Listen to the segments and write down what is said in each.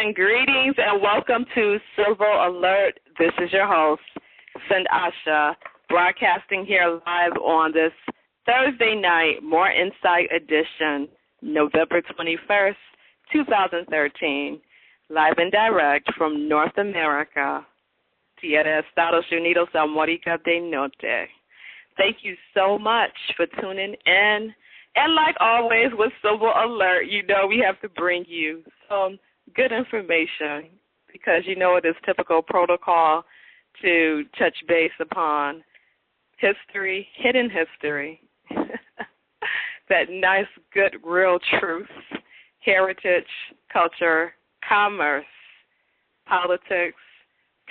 and greetings and welcome to Civil Alert. This is your host, Sindasha, broadcasting here live on this Thursday night, More Insight edition, November 21st, 2013, live and direct from North America, Tierra Estados Unidos, América del Norte. Thank you so much for tuning in. And like always with Civil Alert, you know we have to bring you some good information because you know it is typical protocol to touch base upon history, hidden history, that nice, good, real truth, heritage, culture, commerce, politics,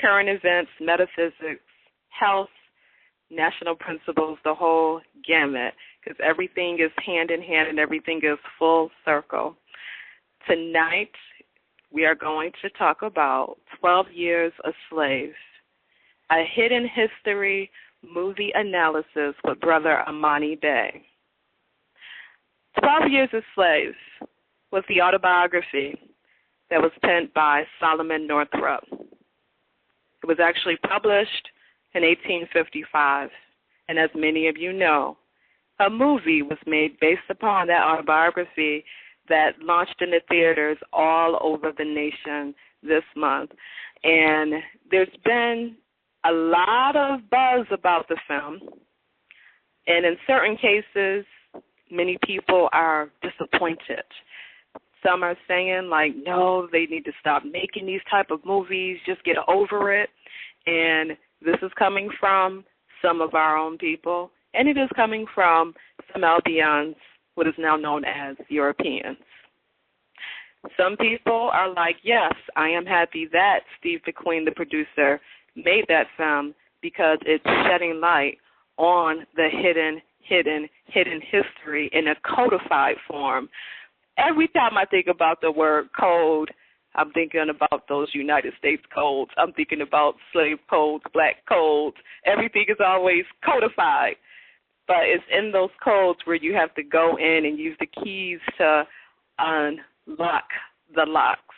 current events, metaphysics, health, national principles, the whole gamut, because everything is hand in hand and everything is full circle. Tonight, we are going to talk about 12 Years a Slave, a hidden history movie analysis with Brother Amani Bey. 12 Years a Slave was the autobiography that was penned by Solomon Northup. It was actually published in 1855, and as many of you know, a movie was made based upon that autobiography that launched in the theaters all over the nation this month. And there's been a lot of buzz about the film, and in certain cases, many people are disappointed. Some are saying, like, no, they need to stop making these type of movies, just get over it. And this is coming from some of our own people, and it is coming from some Albions, what is now known as Europeans. Some people are like, yes, I am happy that Steve McQueen, the producer, made that film because it's shedding light on the hidden history in a codified form. Every time I think about the word code, I'm thinking about those United States codes. I'm thinking about slave codes, black codes. Everything is always codified. But it's in those codes where you have to go in and use the keys to unlock the locks.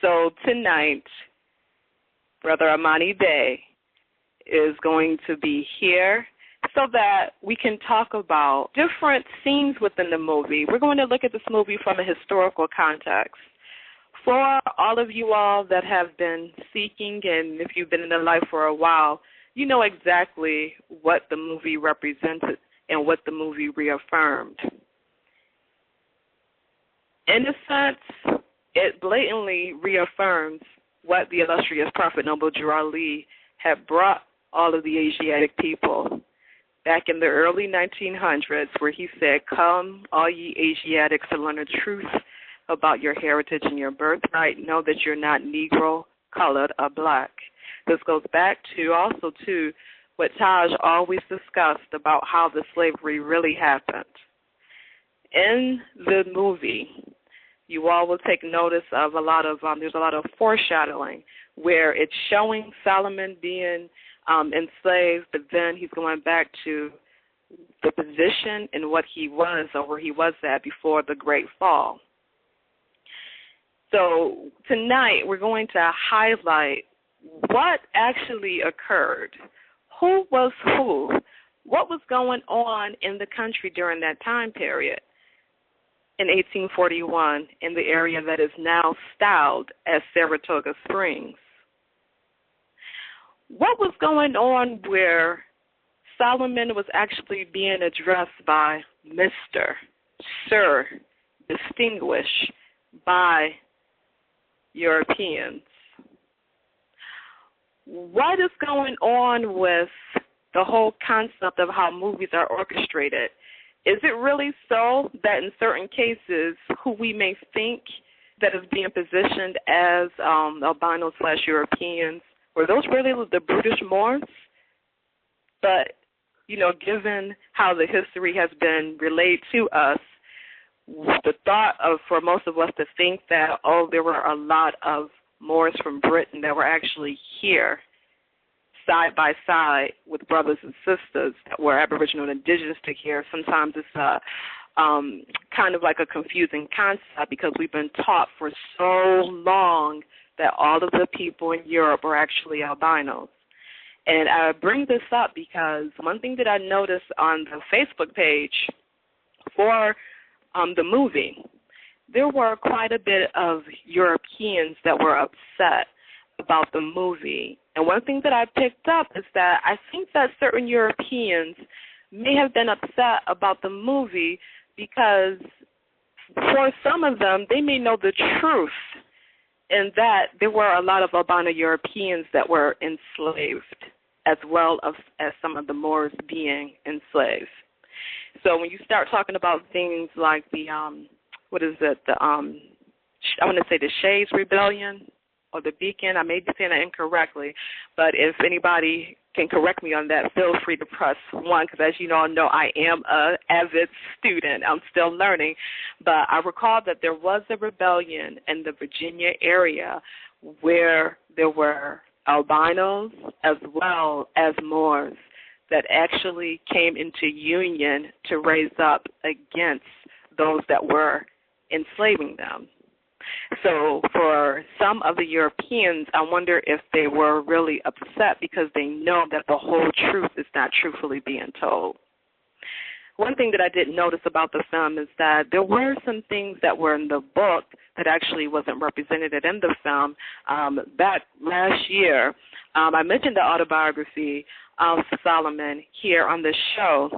So tonight, Brother Amani Bey is going to be here so that we can talk about different scenes within the movie. We're going to look at this movie from a historical context. For all of you all that have been seeking, and if you've been in the life for a while, you know exactly what the movie represented and what the movie reaffirmed. In a sense, it blatantly reaffirms what the illustrious Prophet Noble Drew Ali had brought all of the Asiatic people back in the early 1900s, where he said, "Come, all ye Asiatics, to learn the truth about your heritage and your birthright. Know that you're not Negro, colored, or black." This goes back to also to what Taj always discussed about how the slavery really happened. In the movie, you all will take notice of there's a lot of foreshadowing where it's showing Solomon being enslaved, but then he's going back to the position and what he was or where he was at before the Great Fall. So tonight we're going to highlight what actually occurred, who was who, what was going on in the country during that time period in 1841 in the area that is now styled as Saratoga Springs. What was going on where Solomon was actually being addressed by Mr., Sir, distinguished by Europeans? What is going on with the whole concept of how movies are orchestrated? Is it really so that in certain cases who we may think that is being positioned as albino/Europeans, were those really the British Moors? But, you know, given how the history has been relayed to us, the thought of for most of us to think that, there were a lot of Moors from Britain that were actually here side by side with brothers and sisters that were Aboriginal and indigenous to here. Sometimes it's kind of like a confusing concept because we've been taught for so long that all of the people in Europe are actually albinos. And I bring this up because one thing that I noticed on the Facebook page for the movie, there were quite a bit of Europeans that were upset about the movie. And one thing that I picked up is that I think that certain Europeans may have been upset about the movie because for some of them, they may know the truth in that there were a lot of albino Europeans that were enslaved as well as some of the Moors being enslaved. So when you start talking about things like the, I want to say the Shays Rebellion or the Beacon, I may be saying that incorrectly, but if anybody can correct me on that, feel free to press 1, because as you all know, I am an avid student. I'm still learning. But I recall that there was a rebellion in the Virginia area where there were albinos as well as Moors that actually came into union to raise up against those that were enslaving them. So for some of the Europeans, I wonder if they were really upset because they know that the whole truth is not truthfully being told. One thing that I didn't notice about the film is that there were some things that were in the book that actually wasn't represented in the film. Back last year, I mentioned the autobiography of Solomon here on the show,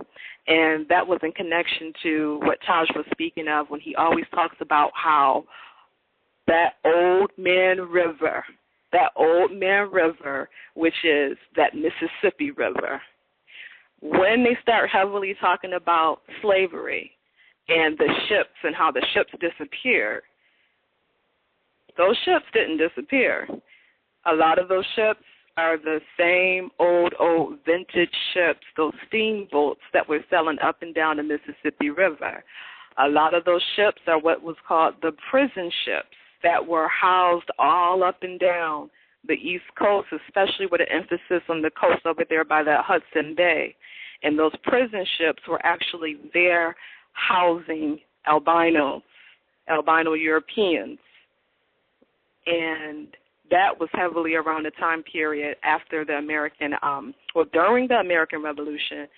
and that was in connection to what Taj was speaking of when he always talks about how that old man river, which is that Mississippi River, when they start heavily talking about slavery and the ships and how the ships disappeared, those ships didn't disappear. A lot of those ships are the same old vintage ships, those steamboats that were sailing up and down the Mississippi River. A lot of those ships are what was called the prison ships that were housed all up and down the East Coast, especially with an emphasis on the coast over there by the Hudson Bay. And those prison ships were actually there housing albino Europeans. And that was heavily around the time period after the during the American Revolution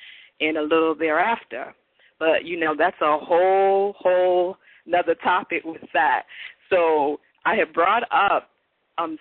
and a little thereafter. But, that's a whole another topic with that. So I had brought up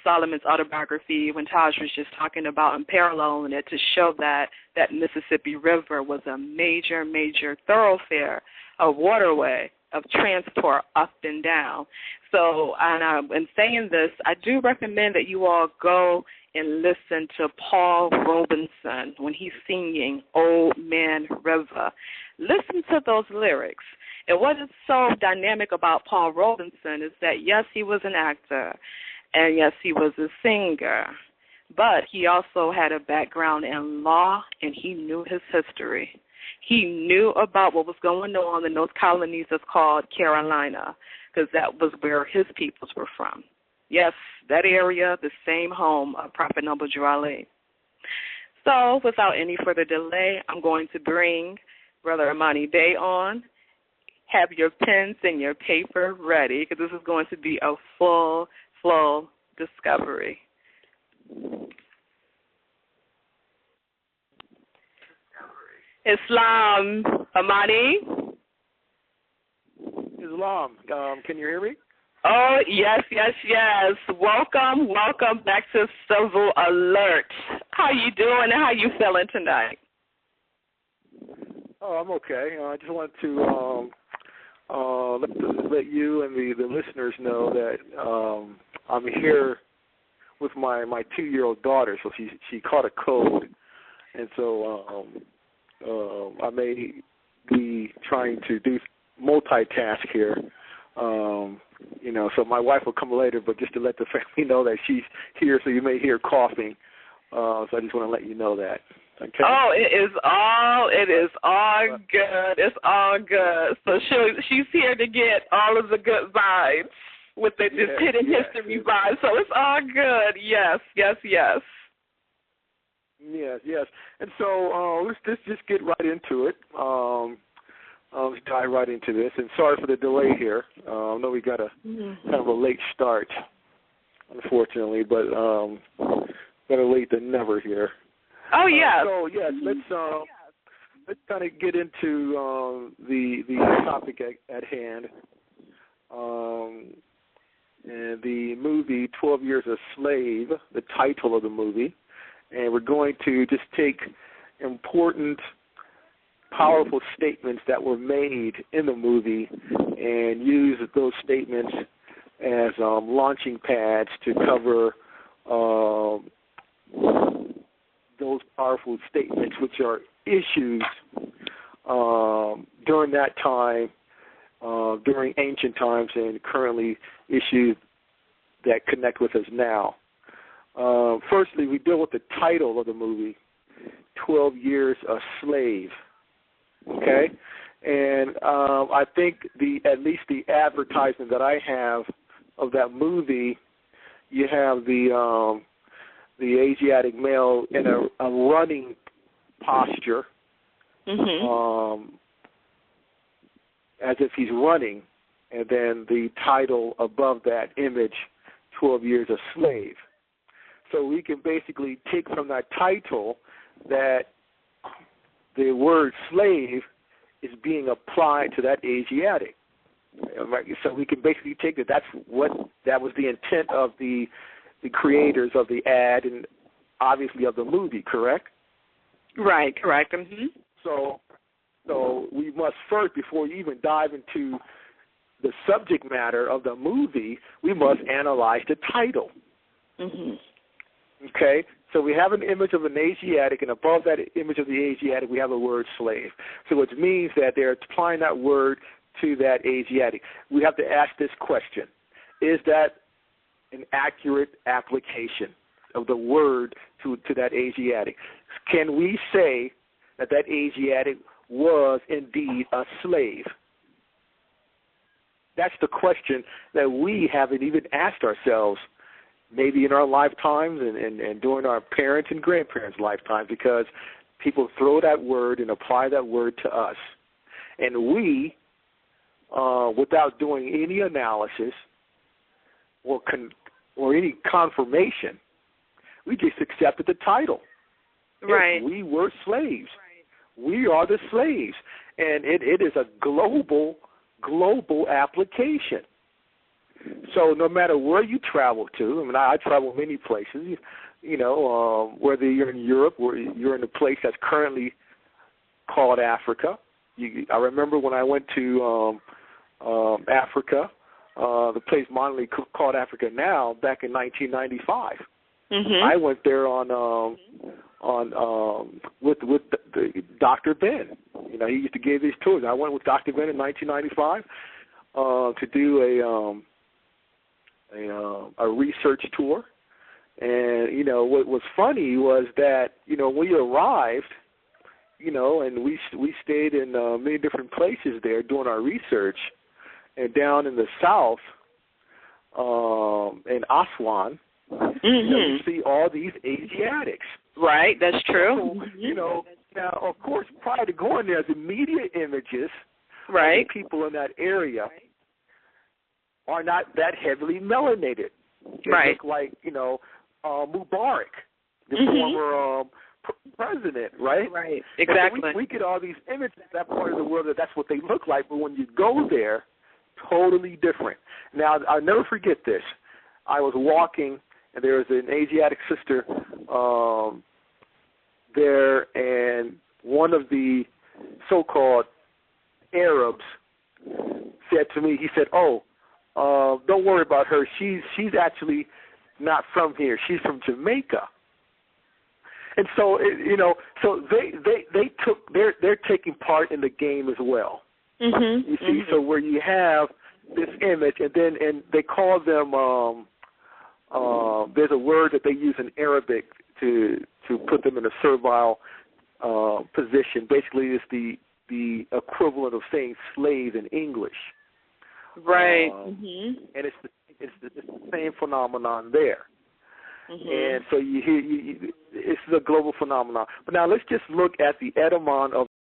Solomon's autobiography when Taj was just talking about and paralleling it to show that that Mississippi River was a major, major thoroughfare, a waterway of transport up and down. So in saying this, I do recommend that you all go and listen to Paul Robeson when he's singing Old Man River. Listen to those lyrics. And what is so dynamic about Paul Robeson is that, yes, he was an actor, and yes, he was a singer, but he also had a background in law, and he knew his history. He knew about what was going on in those colonies that's called Carolina, because that was where his peoples were from. Yes, that area, the same home of Prophet Noble Drew Ali. So without any further delay, I'm going to bring Brother Amani Day on. Have your pens and your paper ready, because this is going to be a full flow discovery. Islam, Amani? Islam, can you hear me? Oh, yes. Welcome back to Civil Alert. How you doing and how you feeling tonight? Oh, I'm okay. I just wanted to let you and the listeners know that I'm here with my 2-year-old daughter. So she caught a cold, and so I may be trying to do multitask here. So my wife will come later, but just to let the family know that she's here, so you may hear coughing. So I just want to let you know that. Okay. Oh, it is all good. It's all good. So she's here to get all of the good vibes with this hidden history vibe. So it's all good. Yes. Yes. And so let's just get right into it. Let's dive right into this. And sorry for the delay here. I know we got a kind of a late start, unfortunately, but better late than never here. Oh, yeah. So, yes, let's kind of get into the topic at hand. And the movie 12 Years a Slave, the title of the movie. And we're going to just take important, powerful statements that were made in the movie and use those statements as launching pads to cover those powerful statements, which are issues during that time, during ancient times, and currently issues that connect with us now. Firstly, we deal with the title of the movie, 12 Years a Slave. Okay? And I think at least the advertisement that I have of that movie, you have the Asiatic male in a running posture, as if he's running, and then the title above that image, 12 Years a Slave. So we can basically take from that title that the word slave is being applied to that Asiatic. So we can basically take that that was the intent of the creators of the ad and obviously of the movie, correct? Right, correct. So we must first, before we even dive into the subject matter of the movie, we must analyze the title. Okay? So we have an image of an Asiatic, and above that image of the Asiatic, we have the word slave. So which means that they're applying that word to that Asiatic. We have to ask this question. Is that an accurate application of the word to that Asiatic? Can we say that Asiatic was indeed a slave? That's the question that we haven't even asked ourselves, maybe in our lifetimes and during our parents' and grandparents' lifetimes, because people throw that word and apply that word to us. And we, without doing any analysis or any confirmation, we just accepted the title. Right. We were slaves. We are the slaves. And it is a global application. So no matter where you travel to, I mean, I travel many places, whether you're in Europe or you're in a place that's currently called Africa. I remember when I went to Africa, the place modernly called Africa now, back in 1995. I went there with Dr. Ben. He used to give these tours. I went with Dr. Ben in 1995 to do a research tour. And what was funny was that we arrived, and we stayed in many different places there doing our research, and down in the south, in Aswan. You see all these Asiatics. Right, that's true. So, now, of course, prior to going there, the media images of the people in that area are not that heavily melanated. They look like, Mubarak, the former president, right? Right, exactly. So we get all these images in that part of the world that's what they look like, but when you go there, totally different. Now, I'll never forget this. I was walking, and there was an Asiatic sister there, and one of the so-called Arabs said to me, he said, don't worry about her. She's actually not from here. She's from Jamaica. And so, so they're taking part in the game as well. You see, so where you have this image, and they call them, there's a word that they use in Arabic to put them in a servile position. Basically, it's the equivalent of saying slave in English. Right. And it's the same phenomenon there. And so you hear it's a global phenomenon. But now let's just look at the etymon of